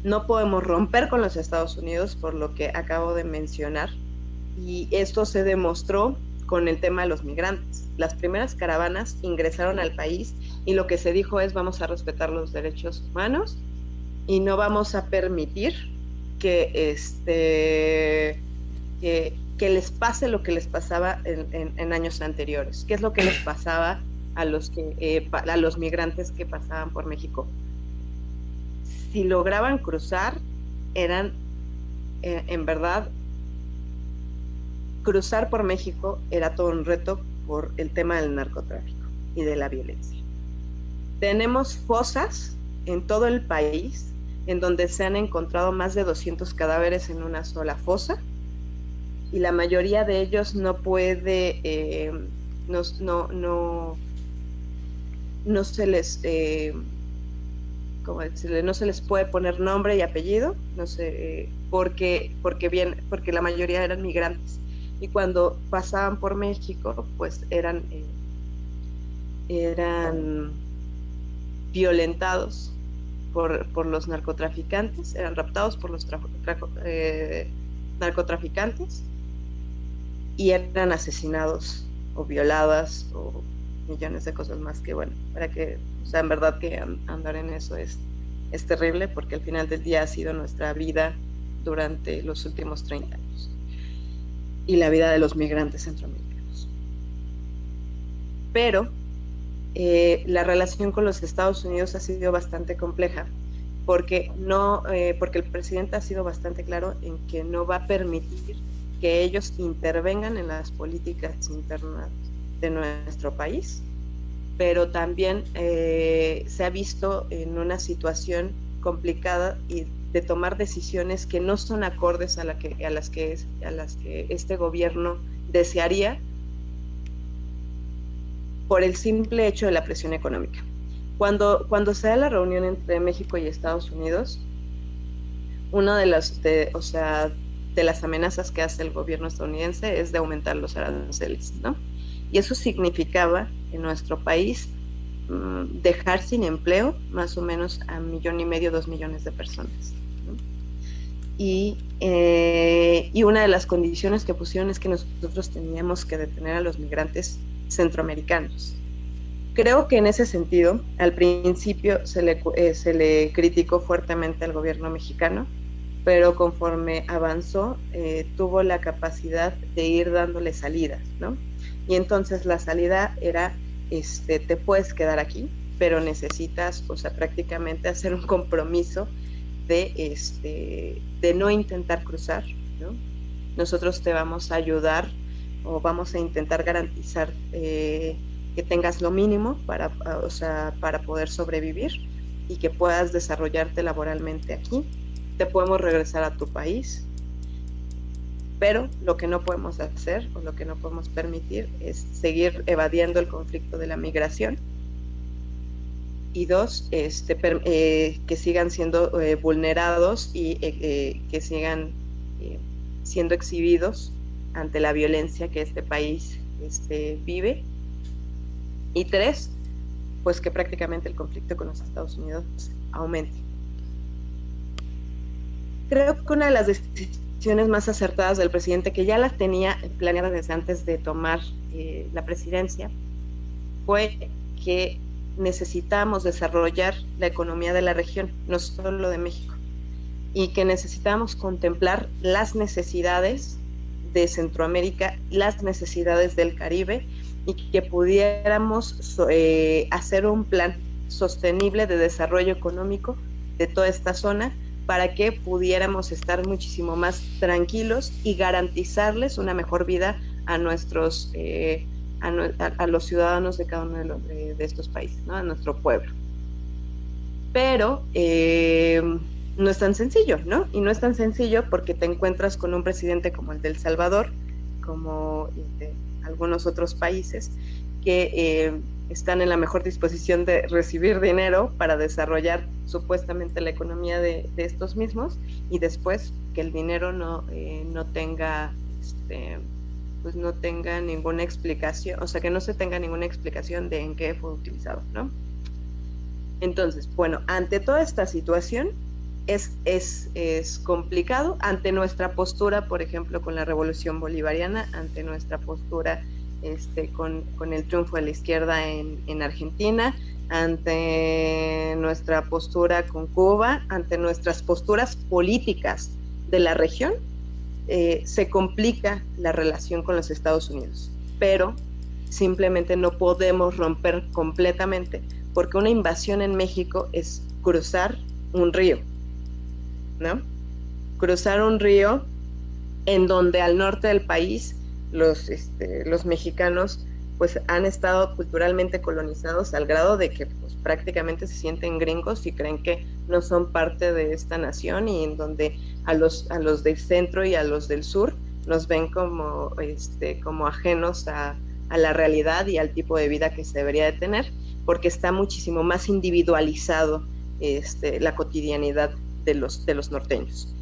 No podemos romper con los Estados Unidos por lo que acabo de mencionar, y esto se demostró con el tema de los migrantes. Las primeras caravanas ingresaron al país y lo que se dijo es: vamos a respetar los derechos humanos y no vamos a permitir que les pase lo que les pasaba en años anteriores. ¿Qué es lo que les pasaba a los migrantes que pasaban por México? Si lograban cruzar, eran en verdad, cruzar por México era todo un reto por el tema del narcotráfico y de la violencia. Tenemos fosas en todo el país en donde se han encontrado más de 200 cadáveres en una sola fosa, y la mayoría de ellos no puede, no se les, ¿cómo decirle? No se les puede poner nombre y apellido, no sé, porque la mayoría eran migrantes, y cuando pasaban por México, pues eran violentados por los narcotraficantes, eran raptados por los narcotraficantes, y eran asesinados o violadas o millones de cosas más, que bueno, para que, o sea, en verdad que andar en eso es terrible, porque al final del día ha sido nuestra vida durante los últimos 30 años y la vida de los migrantes centroamericanos. Pero la relación con los Estados Unidos ha sido bastante compleja, porque el presidente ha sido bastante claro en que no va a permitir que ellos intervengan en las políticas internas de nuestro país, pero también se ha visto en una situación complicada y de tomar decisiones que no son acordes a las que este gobierno desearía, por el simple hecho de la presión económica. Cuando se da la reunión entre México y Estados Unidos, una de las amenazas que hace el gobierno estadounidense es de aumentar los aranceles, ¿no? Y eso significaba en nuestro país dejar sin empleo más o menos a 1,5 millones, 2 millones de personas, ¿no? Y una de las condiciones que pusieron es que nosotros teníamos que detener a los migrantes centroamericanos. Creo que en ese sentido, al principio se le criticó fuertemente al gobierno mexicano, pero conforme avanzó, tuvo la capacidad de ir dándole salidas, ¿no? Y entonces la salida era, te puedes quedar aquí, pero necesitas, prácticamente hacer un compromiso de no intentar cruzar, ¿no? Nosotros te vamos a ayudar o vamos a intentar garantizar que tengas lo mínimo para poder sobrevivir y que puedas desarrollarte laboralmente aquí. Te podemos regresar a tu país, pero lo que no podemos hacer o lo que no podemos permitir es seguir evadiendo el conflicto de la migración. Y dos, que sigan siendo vulnerados y que sigan siendo exhibidos ante la violencia que este país vive. Y tres, pues que prácticamente el conflicto con los Estados Unidos aumente. Creo que una de las decisiones más acertadas del presidente, que ya las tenía planeadas desde antes de tomar la presidencia, fue que necesitamos desarrollar la economía de la región, no solo de México, y que necesitamos contemplar las necesidades de Centroamérica, las necesidades del Caribe, y que pudiéramos hacer un plan sostenible de desarrollo económico de toda esta zona, para que pudiéramos estar muchísimo más tranquilos y garantizarles una mejor vida a nuestros a los ciudadanos de cada uno de estos países, ¿no? A nuestro pueblo. Pero no es tan sencillo, ¿no? Y no es tan sencillo porque te encuentras con un presidente como el de El Salvador, como de algunos otros países, que están en la mejor disposición de recibir dinero para desarrollar supuestamente la economía de estos mismos, y después que el dinero no tenga pues no tenga ninguna explicación, o sea, que no se tenga ninguna explicación de en qué fue utilizado, ¿no? Entonces, bueno, ante toda esta situación es complicado, ante nuestra postura, por ejemplo, con la Revolución Bolivariana, ante nuestra postura con el triunfo de la izquierda en Argentina, ante nuestra postura con Cuba, ante nuestras posturas políticas de la región, se complica la relación con los Estados Unidos, pero simplemente no podemos romper completamente, porque una invasión en México es cruzar un río, ¿no? Cruzar un río en donde al norte del país los mexicanos pues han estado culturalmente colonizados al grado de que pues, prácticamente se sienten gringos y creen que no son parte de esta nación, y en donde a los del centro y a los del sur nos ven como ajenos a la realidad y al tipo de vida que se debería de tener, porque está muchísimo más individualizado la cotidianidad de los norteños,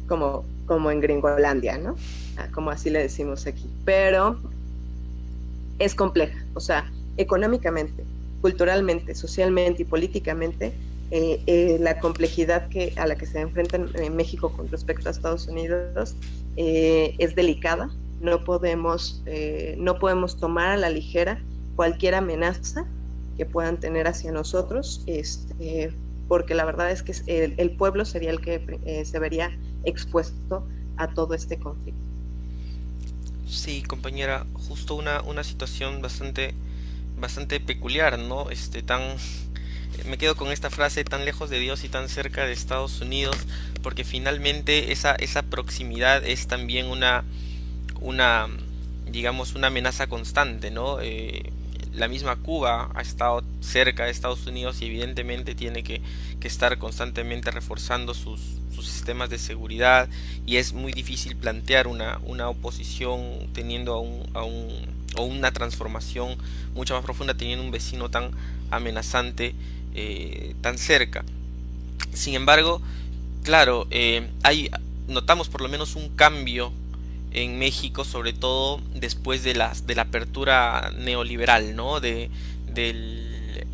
como en Gringolandia, ¿no? Como así le decimos aquí. Pero es compleja, o sea, económicamente, culturalmente, socialmente y políticamente, la complejidad a la que se enfrentan en México con respecto a Estados Unidos es delicada. No podemos tomar a la ligera cualquier amenaza que puedan tener hacia nosotros, porque la verdad es que el pueblo sería el que se vería expuesto a todo este conflicto. Sí, compañera, justo una situación bastante peculiar, ¿no? Me quedo con esta frase: tan lejos de Dios y tan cerca de Estados Unidos, porque finalmente esa proximidad es también digamos, una amenaza constante, ¿no? La misma Cuba ha estado cerca de Estados Unidos y evidentemente tiene que estar constantemente reforzando sus sistemas de seguridad, y es muy difícil plantear una oposición teniendo o una transformación mucho más profunda teniendo un vecino tan amenazante tan cerca. Sin embargo, claro, notamos por lo menos un cambio en México, sobre todo después de la apertura neoliberal, ¿no? Del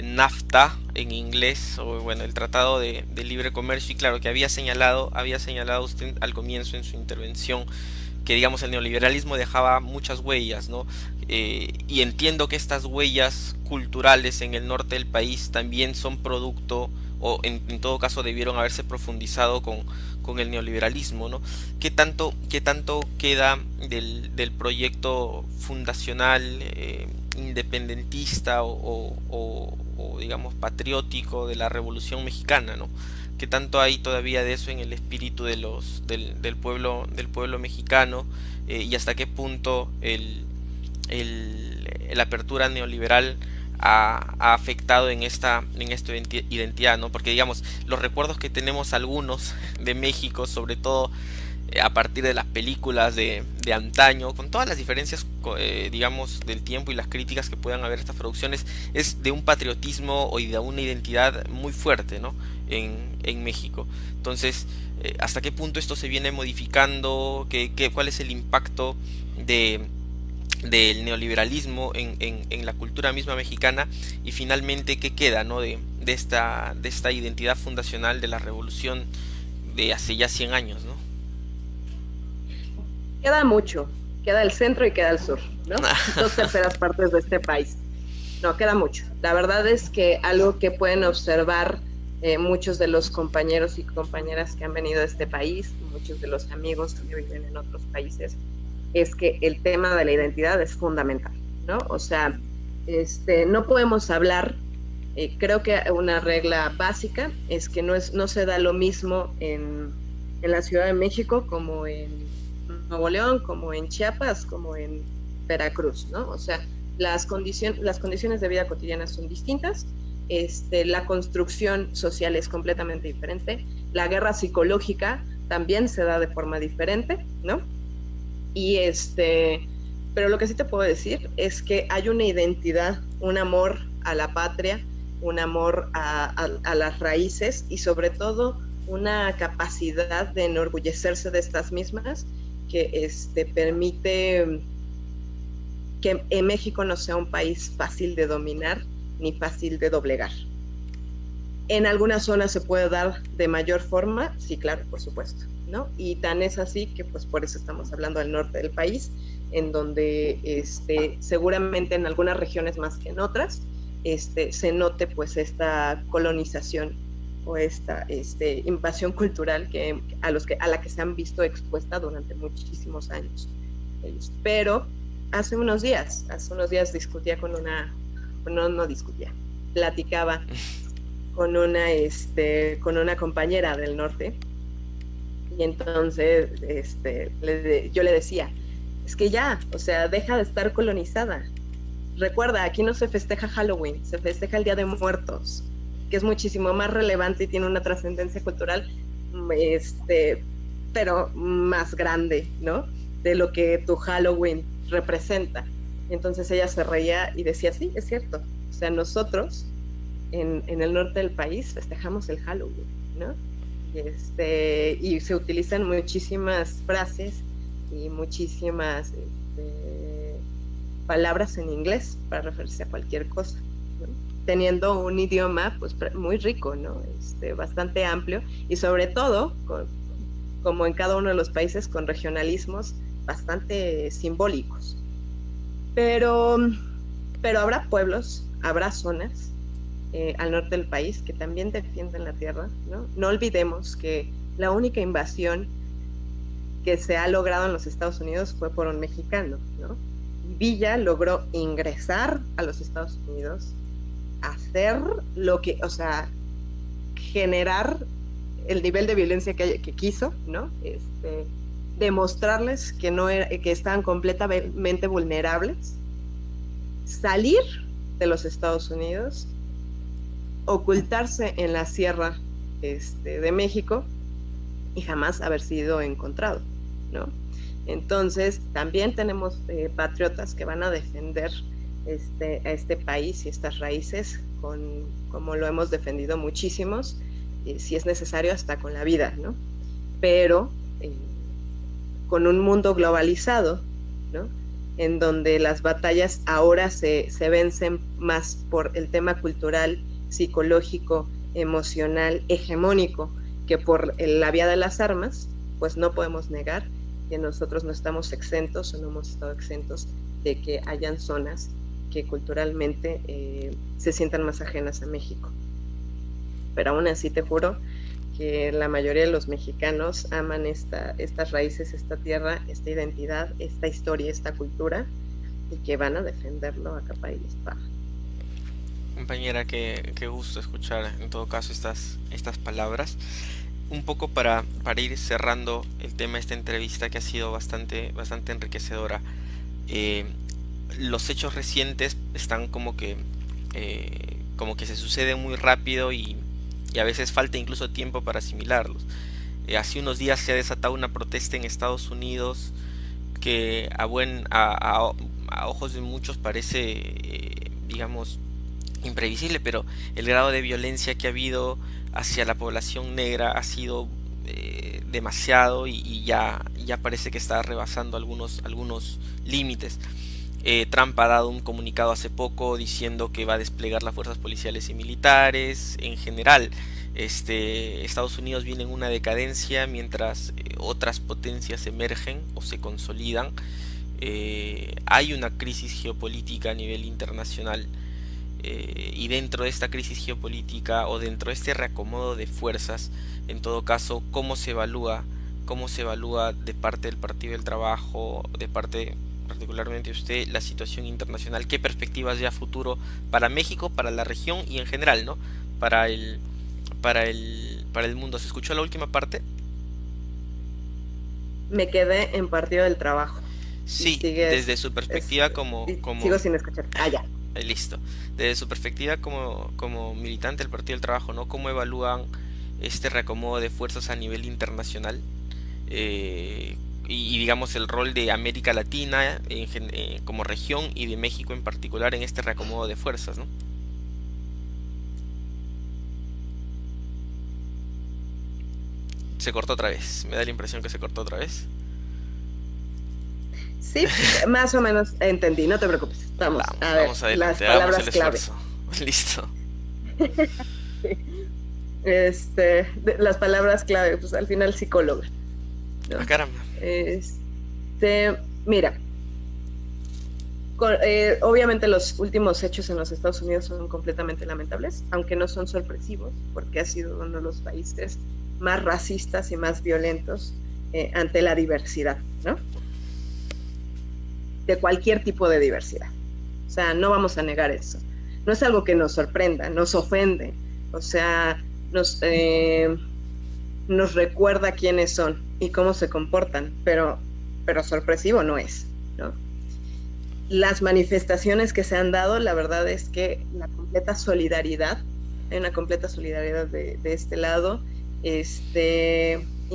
NAFTA en inglés, o bueno, el Tratado de Libre Comercio, y claro, que había señalado usted al comienzo en su intervención que, digamos, el neoliberalismo dejaba muchas huellas, ¿no? Y entiendo que estas huellas culturales en el norte del país también son producto, o en todo caso debieron haberse profundizado con el neoliberalismo, ¿no? ¿Qué tanto queda del proyecto fundacional, independentista o digamos patriótico de la Revolución Mexicana, ¿no? ¿Qué tanto hay todavía de eso en el espíritu del pueblo mexicano, y hasta qué punto la apertura neoliberal ha afectado en esta identidad, ¿no? Porque, digamos, los recuerdos que tenemos algunos de México, sobre todo a partir de las películas de antaño, con todas las diferencias, digamos, del tiempo y las críticas que puedan haber estas producciones, es de un patriotismo y de una identidad muy fuerte, ¿no? en México. Entonces, ¿hasta qué punto esto se viene modificando? ¿Cuál es el impacto del neoliberalismo en la cultura misma mexicana? Y finalmente, ¿qué queda, ¿no? de esta identidad fundacional de la revolución de hace ya 100 años, ¿no? Queda mucho, queda el centro y queda el sur, ¿no? 2/3 partes de este país. No, queda mucho. La verdad es que algo que pueden observar muchos de los compañeros y compañeras que han venido a este país, muchos de los amigos que viven en otros países, es que el tema de la identidad es fundamental, ¿no? O sea, no podemos hablar Creo que una regla básica es que no se da lo mismo en la Ciudad de México como en Nuevo León, como en Chiapas, como en Veracruz, ¿no? O sea, las condiciones de vida cotidiana son distintas, la construcción social es completamente diferente, la guerra psicológica también se da de forma diferente, ¿no? Y pero lo que sí te puedo decir es que hay una identidad, un amor a la patria, un amor a las raíces y sobre todo una capacidad de enorgullecerse de estas mismas que permite que en México no sea un país fácil de dominar ni fácil de doblegar. En algunas zonas se puede dar de mayor forma, sí, claro, por supuesto, ¿no? Y tan es así que pues por eso estamos hablando del norte del país, en donde seguramente en algunas regiones más que en otras, se note pues esta colonización o esta invasión cultural a la que se han visto expuesta durante muchísimos años. Pero hace unos días discutía con una, no discutía, platicaba con una compañera del norte y entonces yo le decía, es que ya, o sea, deja de estar colonizada. Recuerda, aquí no se festeja Halloween, se festeja el Día de Muertos, que es muchísimo más relevante y tiene una trascendencia cultural, pero más grande, ¿no? De lo que tu Halloween representa. Entonces ella se reía y decía, sí, es cierto. O sea, nosotros en el norte del país festejamos el Halloween, ¿no? Y se utilizan muchísimas frases y muchísimas palabras en inglés para referirse a cualquier cosa, ¿no? Teniendo un idioma pues muy rico, ¿no? Bastante amplio y sobre todo, como en cada uno de los países, con regionalismos bastante simbólicos. Pero habrá pueblos, habrá zonas al norte del país que también defienden la tierra, ¿no? No olvidemos que la única invasión que se ha logrado en los Estados Unidos fue por un mexicano, ¿no? Villa logró ingresar a los Estados Unidos, hacer lo que, o sea, generar el nivel de violencia que quiso, ¿no? Demostrarles que estaban completamente vulnerables, salir de los Estados Unidos, ocultarse en la sierra de México y jamás haber sido encontrado, ¿no? Entonces también tenemos patriotas que van a defender a este país y estas raíces como lo hemos defendido muchísimos, si es necesario hasta con la vida, ¿no? Pero con un mundo globalizado, ¿no? En donde las batallas ahora se vencen más por el tema cultural, psicológico, emocional, hegemónico, que por la vía de las armas, pues no podemos negar que nosotros no estamos exentos o no hemos estado exentos de que hayan zonas que culturalmente se sientan más ajenas a México. Pero aún así te juro que la mayoría de los mexicanos aman estas raíces, esta tierra, esta identidad, esta historia, esta cultura, y que van a defenderlo a capa y espada. Compañera, qué gusto escuchar en todo caso estas palabras. Un poco para ir cerrando el tema de esta entrevista que ha sido bastante enriquecedora. Los hechos recientes están como que se suceden muy rápido y a veces falta incluso tiempo para asimilarlos. Hace unos días se ha desatado una protesta en Estados Unidos que a ojos de muchos parece, digamos, imprevisible, pero el grado de violencia que ha habido hacia la población negra ha sido demasiado y ya parece que está rebasando algunos límites. Trump ha dado un comunicado hace poco diciendo que va a desplegar las fuerzas policiales y militares. En general, Estados Unidos viene en una decadencia mientras otras potencias emergen o se consolidan. Hay una crisis geopolítica a nivel internacional. Y dentro de esta crisis geopolítica o dentro de este reacomodo de fuerzas, en todo caso, ¿cómo se evalúa de parte del Partido del Trabajo, de parte particularmente usted, la situación internacional, qué perspectivas ya futuro para México, para la región y en general, ¿no? Para el, para el mundo. ¿Se escuchó la última parte? Me quedé en Partido del Trabajo y Sí, desde sigues, su perspectiva sigo sin escuchar. Ah, ya. listo. Desde su perspectiva como militante del Partido del Trabajo, ¿no? ¿Cómo evalúan este reacomodo de fuerzas a nivel internacional? Eh, y digamos el rol de América Latina como región y de México en particular en este reacomodo de fuerzas, ¿no? Se cortó otra vez. Me da la impresión que se cortó otra vez. Sí, más o menos entendí, no te preocupes. Vamos, Vamos, a ver, vamos las adelante, hagamos el palabras clave. esfuerzo. Listo. Las palabras clave, pues al final psicóloga, Ah, ¿no? caramba. Mira, obviamente los últimos hechos en los Estados Unidos son completamente lamentables, aunque no son sorpresivos, porque ha sido uno de los países más racistas y más violentos ante la diversidad, ¿no? De cualquier tipo de diversidad. O sea, no vamos a negar eso. No es algo que nos sorprenda, nos ofende, o sea, nos recuerda quiénes son y cómo se comportan, pero sorpresivo no es, ¿no? Las manifestaciones que se han dado, la verdad es que la completa solidaridad, hay una completa solidaridad de este lado, y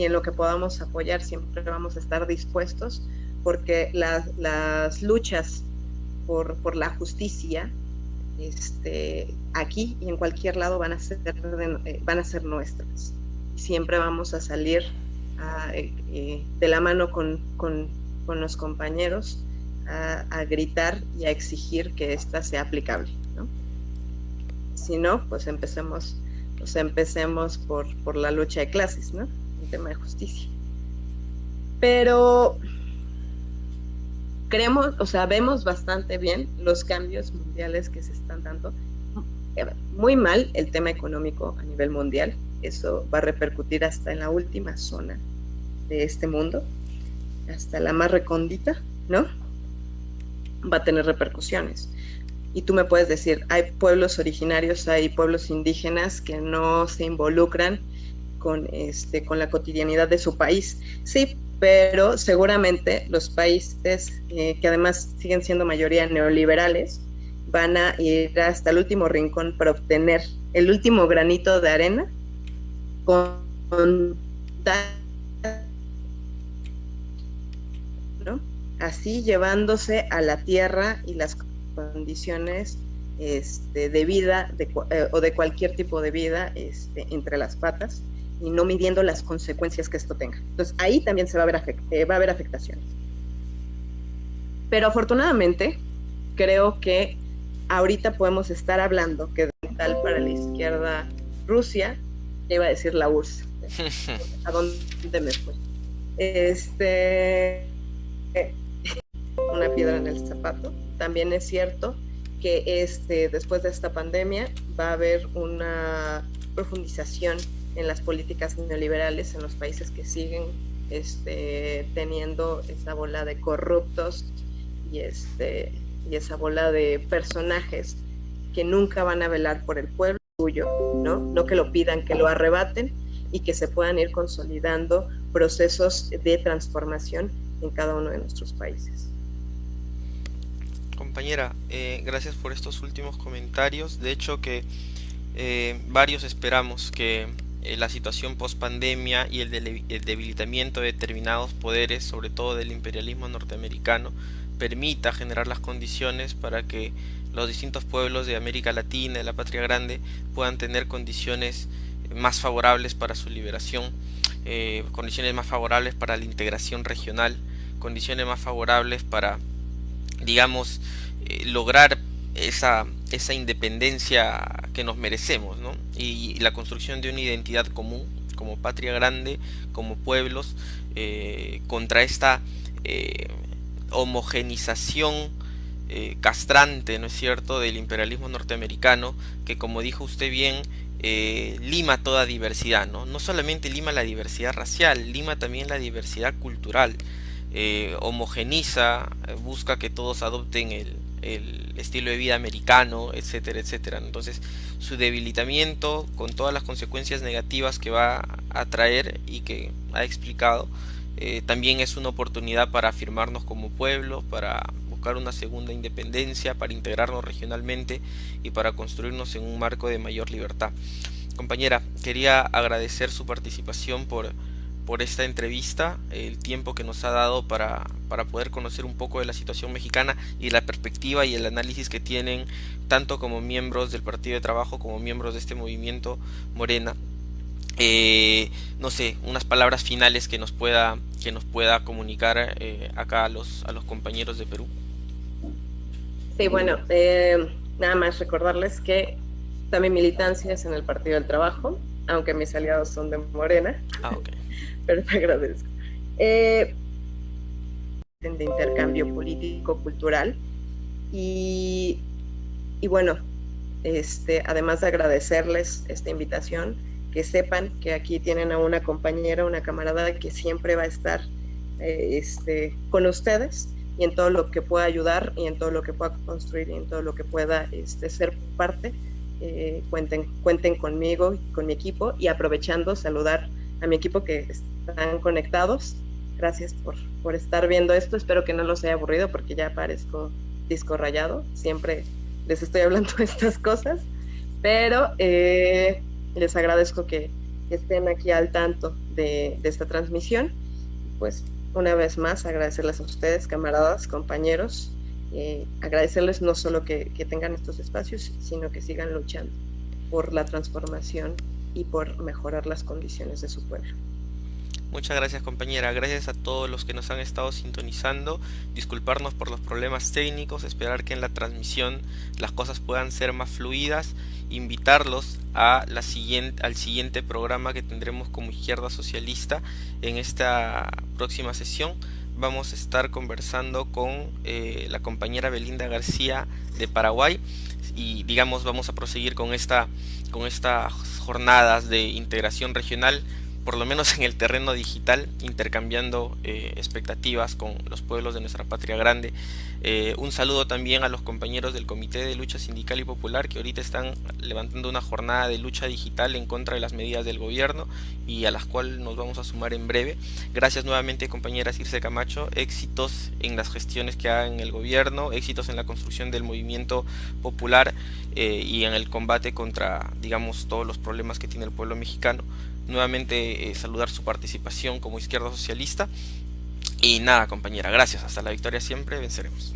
en lo que podamos apoyar siempre vamos a estar dispuestos, porque las luchas por la justicia, aquí y en cualquier lado van a ser nuestras. Siempre vamos a salir de la mano con los compañeros a gritar y a exigir que esta sea aplicable, ¿no? Si no, pues empecemos por la lucha de clases, ¿no? El tema de justicia. Pero creemos, o sea, vemos bastante bien los cambios mundiales que se están dando. Muy mal el tema económico a nivel mundial. Eso va a repercutir hasta en la última zona de este mundo, hasta la más recóndita, ¿no? Va a tener repercusiones. Y tú me puedes decir, hay pueblos originarios, hay pueblos indígenas que no se involucran con la cotidianidad de su país. Sí, pero seguramente los países que además siguen siendo mayoría neoliberales van a ir hasta el último rincón para obtener el último granito de arena con ¿no? Así llevándose a la tierra y las condiciones de vida o de cualquier tipo de vida entre las patas, y no midiendo las consecuencias que esto tenga. Entonces ahí también va a haber afectaciones. Pero afortunadamente creo que ahorita podemos estar hablando que tal para la izquierda Rusia, iba a decir la URSS, ¿a dónde me fue? Una piedra en el zapato. También es cierto que después de esta pandemia va a haber una profundización en las políticas neoliberales en los países que siguen teniendo esa bola de corruptos y esa bola de personajes que nunca van a velar por el pueblo suyo, no que lo pidan, que lo arrebaten, y que se puedan ir consolidando procesos de transformación en cada uno de nuestros países. Compañera, gracias por estos últimos comentarios. De hecho que varios esperamos que la situación post pandemia y el debilitamiento de determinados poderes, sobre todo del imperialismo norteamericano, permita generar las condiciones para que los distintos pueblos de América Latina, de la patria grande, puedan tener condiciones más favorables para su liberación, condiciones más favorables para la integración regional, condiciones más favorables para, digamos, lograr esa independencia que nos merecemos, ¿no? Y la construcción de una identidad común como patria grande, como pueblos, contra esta homogenización castrante, ¿no es cierto?, del imperialismo norteamericano, que, como dijo usted bien, lima toda diversidad, ¿no? No solamente lima la diversidad racial, lima también la diversidad cultural. homogeniza, busca que todos adopten el estilo de vida americano, etcétera, etcétera. Entonces, su debilitamiento, con todas las consecuencias negativas que va a traer y que ha explicado, también es una oportunidad para afirmarnos como pueblo, para buscar una segunda independencia, para integrarnos regionalmente y para construirnos en un marco de mayor libertad. Compañera, quería agradecer su participación por esta entrevista, el tiempo que nos ha dado para poder conocer un poco de la situación mexicana y la perspectiva y el análisis que tienen tanto como miembros del Partido de Trabajo como miembros de este movimiento Morena. No sé, unas palabras finales que nos pueda comunicar acá a los compañeros de Perú. Sí, bueno, nada más recordarles que también militancia es en el Partido del Trabajo, aunque mis aliados son de Morena, Ah, ok. pero te agradezco. De intercambio político, cultural, y, y bueno, además de agradecerles esta invitación, que sepan que aquí tienen a una compañera, una camarada que siempre va a estar con ustedes y en todo lo que pueda ayudar y en todo lo que pueda construir y en todo lo que pueda ser parte. Cuenten conmigo, con mi equipo, y aprovechando saludar a mi equipo que están conectados. Gracias por estar viendo esto. Espero que no los haya aburrido porque ya parezco disco rayado. Siempre les estoy hablando de estas cosas, pero les agradezco que estén aquí al tanto de esta transmisión. Pues una vez más agradecerles a ustedes, camaradas, compañeros, agradecerles no solo que tengan estos espacios, sino que sigan luchando por la transformación y por mejorar las condiciones de su pueblo. Muchas gracias, compañera, gracias a todos los que nos han estado sintonizando, disculparnos por los problemas técnicos, esperar que en la transmisión las cosas puedan ser más fluidas, invitarlos a al siguiente programa que tendremos como Izquierda Socialista. En esta próxima sesión vamos a estar conversando con la compañera Belinda García de Paraguay y digamos vamos a proseguir con estas jornadas de integración regional, por lo menos en el terreno digital, intercambiando expectativas con los pueblos de nuestra patria grande. Un saludo también a los compañeros del Comité de Lucha Sindical y Popular que ahorita están levantando una jornada de lucha digital en contra de las medidas del gobierno y a las cuales nos vamos a sumar en breve. Gracias nuevamente, compañera Circe Camacho, éxitos en las gestiones que haga en el gobierno, éxitos en la construcción del movimiento popular y en el combate contra, digamos, todos los problemas que tiene el pueblo mexicano. Nuevamente saludar su participación como Izquierda Socialista. Y nada, compañera, gracias. Hasta la victoria siempre, venceremos.